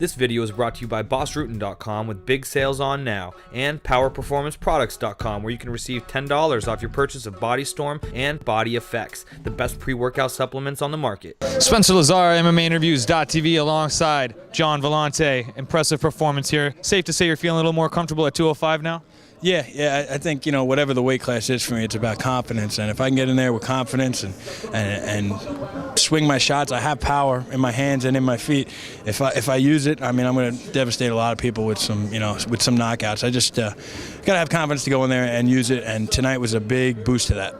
This video is brought to you by BossRootin.com with big sales on now, and PowerPerformanceProducts.com, where you can receive $10 off your purchase of Body Storm and Body Effects, the best pre-workout supplements on the market. Spencer Lazar, MMAinterviews.tv, alongside Gian Villante. Impressive performance here. Safe to say you're feeling a little more comfortable at 205 now? Yeah, I think, whatever the weight class is for me, it's about confidence. And if I can get in there with confidence and swing my shots, I have power in my hands and in my feet. If I use it, I'm going to devastate a lot of people with some knockouts. I just got to have confidence to go in there and use it, and tonight was a big boost to that.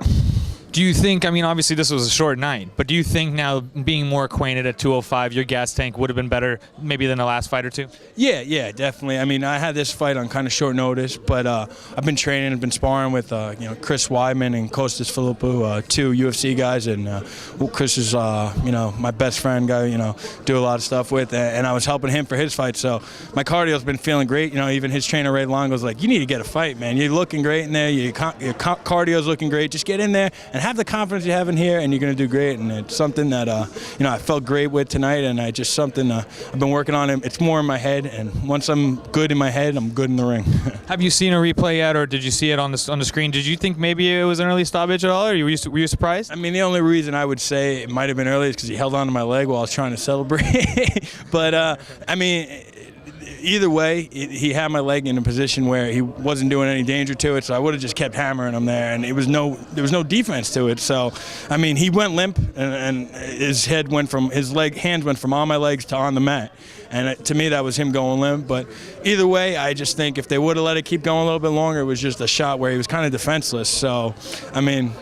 Do you think, obviously this was a short night, but do you think now being more acquainted at 205, your gas tank would have been better maybe than the last fight or two? Yeah, definitely. I had this fight on kind of short notice, but I've been training, I've been sparring with Chris Weidman and Kostas Philippou, two UFC guys, and Chris is my best friend guy, do a lot of stuff with, and I was helping him for his fight, so my cardio's been feeling great. Even his trainer Ray Longo's like, you need to get a fight, man. You're looking great in there, your cardio's looking great. Just get in there and have the confidence you have in here, and you're going to do great. And it's something that I felt great with tonight, and I've been working on it. It's more in my head, and once I'm good in my head, I'm good in the ring. Have you seen a replay yet, or did you see it on the screen? Did you think maybe it was an early stoppage at all, or were you surprised? The only reason I would say it might have been early is because he held on to my leg while I was trying to celebrate. But either way, he had my leg in a position where he wasn't doing any danger to it, so I would have just kept hammering him there, and there was no defense to it. So, he went limp, and his hands went from on my legs to on the mat, and to me that was him going limp. But either way, I just think if they would have let it keep going a little bit longer, it was just a shot where he was kind of defenseless. So,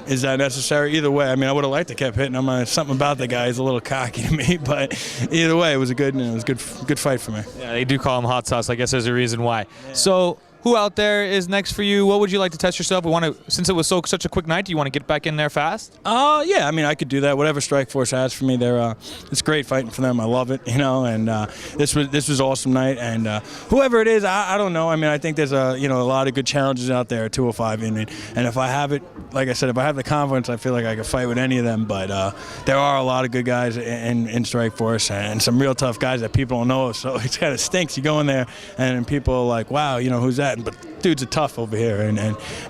is that necessary? Either way, I would have liked to kept hitting him. Something about the guy is a little cocky to me, but either way, it was a good fight for me. Yeah, they do call him hot sauce. I guess there's a reason why. Yeah. So, who out there is next for you? What would you like to test yourself? Since it was such a quick night, do you want to get back in there fast? Yeah, I could do that. Whatever Strikeforce has for me, it's great fighting for them. I love it, and this was an awesome night. And whoever it is, I don't know. I think there's a lot of good challenges out there at 205. And if I have it, like I said, if I have the confidence, I feel like I could fight with any of them. But there are a lot of good guys in Strikeforce and some real tough guys that people don't know. So it kind of stinks. You go in there and people are like, wow, who's that? But dudes are tough over here, and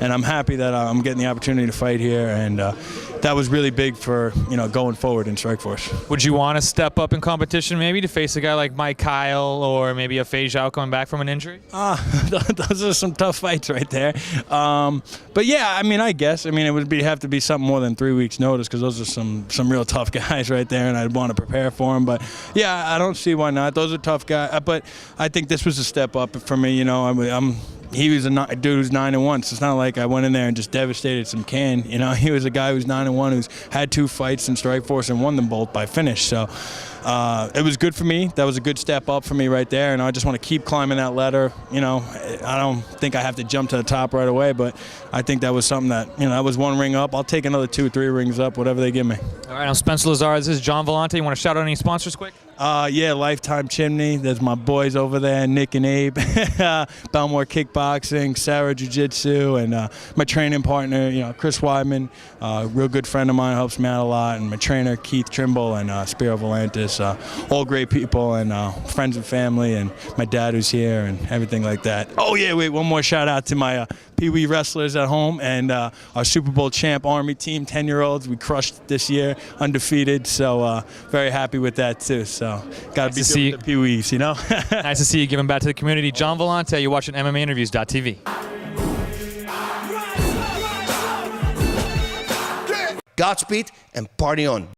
I'm happy that I'm getting the opportunity to fight here, and that was really big for going forward in Strikeforce. Would you want to step up in competition maybe to face a guy like Mike Kyle or maybe a Fei Zhao coming back from an injury? Those are some tough fights right there. But yeah, I guess it would have to be something more than 3 weeks notice, because those are some real tough guys right there, and I'd want to prepare for them. But yeah, I don't see why not. Those are tough guys, but I think this was a step up for me. He was a dude who's 9-1, so it's not like I went in there and just devastated some can. He was a guy who's 9-1, who's had 2 fights in Strikeforce and won them both by finish. So it was good for me. That was a good step up for me right there, and I just want to keep climbing that ladder. I don't think I have to jump to the top right away, but I think that was something that, that was 1 ring up. I'll take another 2 or 3 rings up, whatever they give me. All right, I'm Spencer Lazar. This is Gian Villante. You want to shout out any sponsors quick? Yeah, Lifetime Chimney. There's my boys over there, Nick and Abe. Belmore Kickboxing, Sarah Jiu-Jitsu, and my training partner, Chris Weidman, real good friend of mine, helps me out a lot, and my trainer, Keith Trimble, and Spiro Volantis, all great people, and friends and family, and my dad who's here, and everything like that. Oh yeah, wait, one more shout out to my Pee Wee wrestlers at home, and our Super Bowl champ Army team, 10-year-olds. We crushed this year, undefeated, so very happy with that too. So got to be good with the Pee Wees, Nice to see you giving back to the community. Gian Villante, you're watching MMAinterviews.tv. Godspeed and party on.